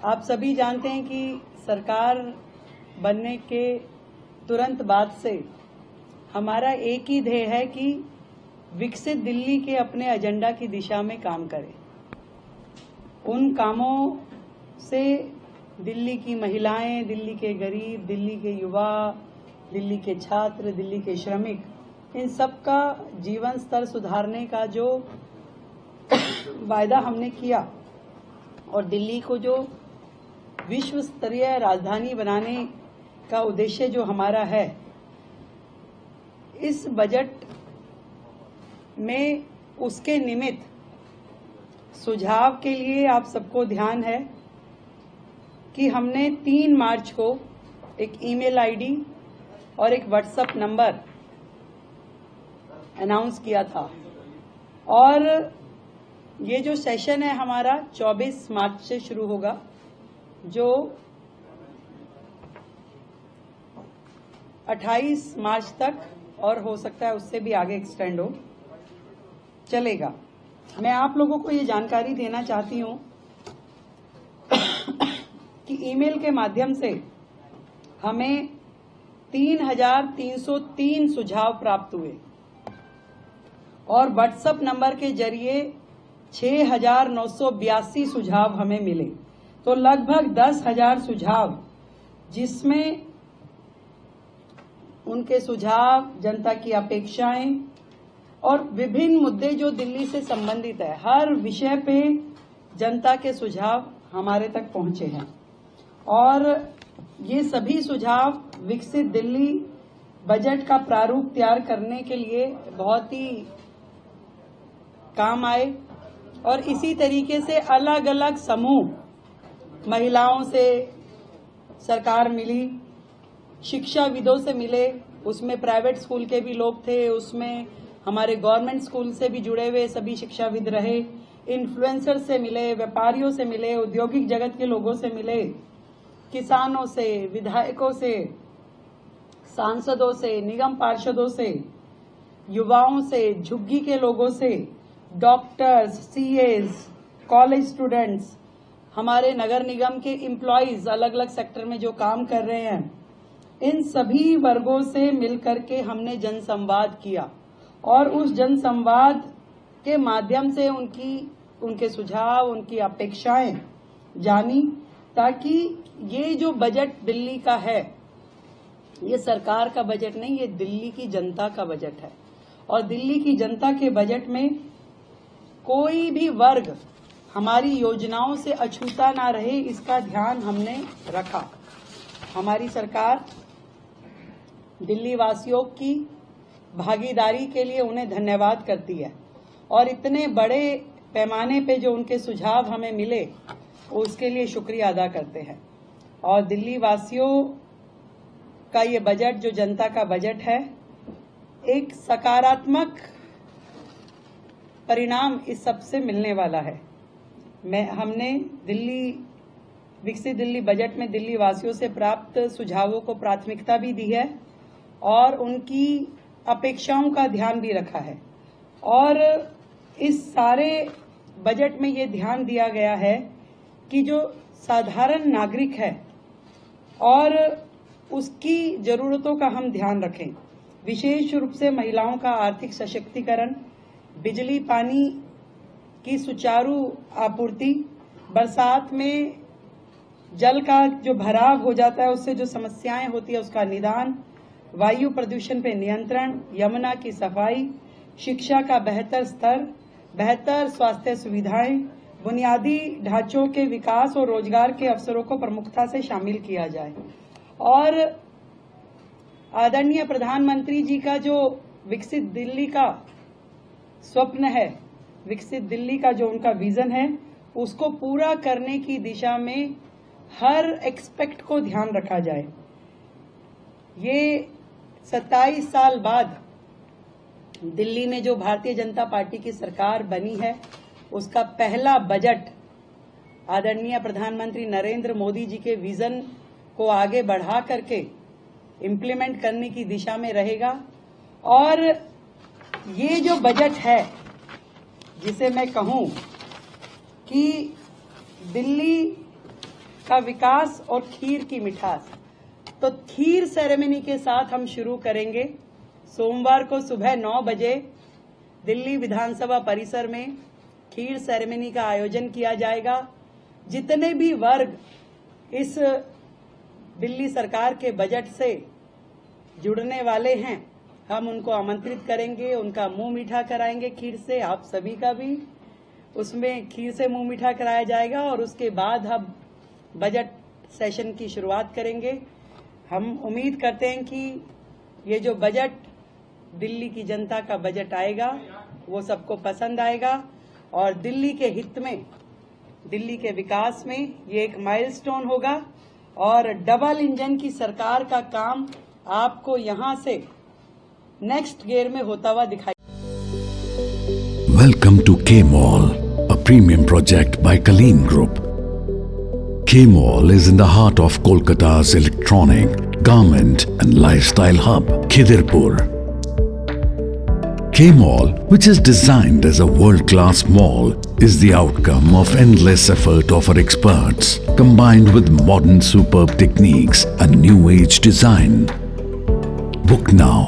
आप सभी जानते हैं कि सरकार बनने के तुरंत बाद से हमारा एक ही ध्येय है कि विकसित दिल्ली के अपने एजेंडा की दिशा में काम करें। उन कामों से दिल्ली की महिलाएं, दिल्ली के गरीब, दिल्ली के युवा, दिल्ली के छात्र, दिल्ली के श्रमिक, इन सब का जीवन स्तर सुधारने का जो वायदा हमने किया और दिल्ली को जो विश्व स्तरीय राजधानी बनाने का उद्देश्य जो हमारा है, इस बजट में उसके निमित्त सुझाव के लिए आप सबको ध्यान है कि हमने 3 मार्च को एक ईमेल आईडी और एक व्हाट्सएप नंबर अनाउंस किया था और ये जो सेशन है हमारा 24 मार्च से शुरू होगा, जो 28 मार्च तक और हो सकता है उससे भी आगे एक्सटेंड हो चलेगा। मैं आप लोगों को ये जानकारी देना चाहती हूं कि ईमेल के माध्यम से हमें 3,303 सुझाव प्राप्त हुए और व्हाट्सएप नंबर के जरिए 6,982 सुझाव हमें मिले, तो लगभग 10,000 सुझाव, जिसमें उनके सुझाव, जनता की अपेक्षाएं और विभिन्न मुद्दे जो दिल्ली से संबंधित है, हर विषय पे जनता के सुझाव हमारे तक पहुंचे हैं और ये सभी सुझाव विकसित दिल्ली बजट का प्रारूप तैयार करने के लिए बहुत ही काम आए। और इसी तरीके से अलग अलग समूह, महिलाओं से सरकार मिली, शिक्षाविदों से मिले, उसमें प्राइवेट स्कूल के भी लोग थे, उसमें हमारे गवर्नमेंट स्कूल से भी जुड़े हुए सभी शिक्षाविद रहे, इन्फ्लुएंसर से मिले, व्यापारियों से मिले, औद्योगिक जगत के लोगों से मिले, किसानों से, विधायकों से, सांसदों से, निगम पार्षदों से, युवाओं से, झुग्गी के लोगों से, डॉक्टर्स, सीएज, कॉलेज स्टूडेंट्स, हमारे नगर निगम के एम्प्लॉइज अलग अलग सेक्टर में जो काम कर रहे हैं, इन सभी वर्गों से मिलकर के हमने जनसंवाद किया और उस जनसंवाद के माध्यम से उनके सुझाव, उनकी अपेक्षाएं जानी, ताकि ये जो बजट दिल्ली का है, ये सरकार का बजट नहीं, ये दिल्ली की जनता का बजट है और दिल्ली की जनता के बजट में कोई भी वर्ग हमारी योजनाओं से अछूता ना रहे, इसका ध्यान हमने रखा। हमारी सरकार दिल्ली वासियों की भागीदारी के लिए उन्हें धन्यवाद करती है और इतने बड़े पैमाने पे जो उनके सुझाव हमें मिले उसके लिए शुक्रिया अदा करते हैं। और दिल्ली वासियों का ये बजट, जो जनता का बजट है, एक सकारात्मक परिणाम इस सबसे मिलने वाला है। हमने विकसित दिल्ली बजट में दिल्ली वासियों से प्राप्त सुझावों को प्राथमिकता भी दी है और उनकी अपेक्षाओं का ध्यान भी रखा है और इस सारे बजट में ये ध्यान दिया गया है कि जो साधारण नागरिक है और उसकी जरूरतों का हम ध्यान रखें, विशेष रूप से महिलाओं का आर्थिक सशक्तिकरण, बिजली पानी की सुचारू आपूर्ति, बरसात में जल का जो भराव हो जाता है उससे जो समस्याएं होती है उसका निदान, वायु प्रदूषण पे नियंत्रण, यमुना की सफाई, शिक्षा का बेहतर स्तर, बेहतर स्वास्थ्य सुविधाएं, बुनियादी ढांचों के विकास और रोजगार के अवसरों को प्रमुखता से शामिल किया जाए। और आदरणीय प्रधानमंत्री जी का जो विकसित दिल्ली का स्वप्न है, विकसित दिल्ली का जो उनका विजन है, उसको पूरा करने की दिशा में हर एस्पेक्ट को ध्यान रखा जाए। ये 27 साल बाद दिल्ली में जो भारतीय जनता पार्टी की सरकार बनी है, उसका पहला बजट आदरणीय प्रधानमंत्री नरेंद्र मोदी जी के विजन को आगे बढ़ा करके इम्प्लीमेंट करने की दिशा में रहेगा। और ये जो बजट है, जिसे मैं कहूं कि दिल्ली का विकास और खीर की मिठास। तो खीर सेरेमनी के साथ हम शुरू करेंगे। सोमवार को सुबह 9 बजे दिल्ली विधानसभा परिसर में खीर सेरेमनी का आयोजन किया जाएगा। जितने भी वर्ग इस दिल्ली सरकार के बजट से जुड़ने वाले हैं, हम उनको आमंत्रित करेंगे, उनका मुंह मीठा कराएंगे खीर से। आप सभी का भी उसमें खीर से मुंह मीठा कराया जाएगा और उसके बाद हम बजट सेशन की शुरुआत करेंगे। हम उम्मीद करते हैं कि ये जो बजट दिल्ली की जनता का बजट आएगा वो सबको पसंद आएगा और दिल्ली के हित में, दिल्ली के विकास में ये एक माइलस्टोन होगा और डबल इंजन की सरकार का काम आपको यहां से नेक्स्ट गियर में होता हुआ दिखाई। Welcome to K-Mall, a premium project by Kaleen Group. K-Mall is in the heart of Kolkata's electronic, garment and lifestyle hub, Khidirpur. K-Mall, which is designed as a world-class mall, is the outcome of endless effort of our experts, combined with modern superb techniques and new age design. Book now